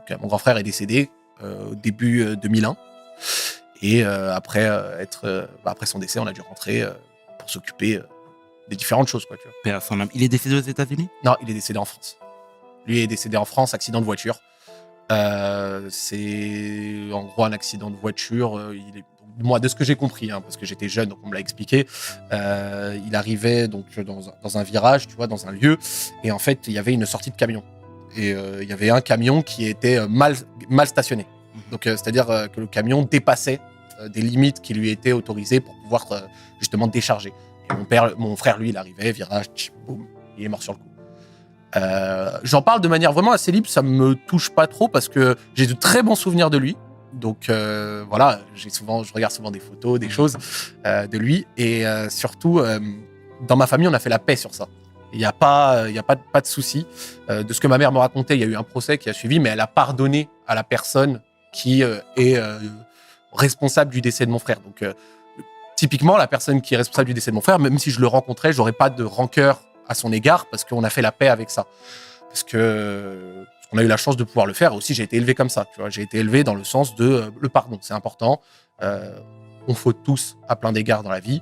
Donc, mon grand frère est décédé au début 2001. Et après son décès, on a dû rentrer pour s'occuper des différentes choses, quoi, tu vois. Paix à son âme. Il est décédé aux États-Unis? Non, il est décédé en France. Lui est décédé en France, accident de voiture. C'est en gros un accident de voiture. Moi, de ce que j'ai compris, hein, parce que j'étais jeune, donc on me l'a expliqué, il arrivait donc dans un virage, tu vois, dans un lieu, et en fait, il y avait une sortie de camion. Et il y avait un camion qui était mal stationné. Donc, c'est-à-dire que le camion dépassait des limites qui lui étaient autorisées pour pouvoir justement décharger. Et mon frère, lui, il arrivait, virage, boum, il est mort sur le coup. J'en parle de manière vraiment assez libre, ça me touche pas trop parce que j'ai de très bons souvenirs de lui. Donc voilà, je regarde souvent des photos, des choses de lui. Et surtout, dans ma famille, on a fait la paix sur ça. Il n'y a pas de souci. De ce que ma mère me racontait, il y a eu un procès qui a suivi, mais elle a pardonné à la personne qui est responsable du décès de mon frère. Donc typiquement, la personne qui est responsable du décès de mon frère, même si je le rencontrais, j'aurais pas de rancœur à son égard parce qu'on a fait la paix avec ça. Parce qu'on a eu la chance de pouvoir le faire. Et aussi, j'ai été élevé comme ça. Tu vois, j'ai été élevé dans le sens de le pardon, c'est important. On faute tous à plein d'égards dans la vie.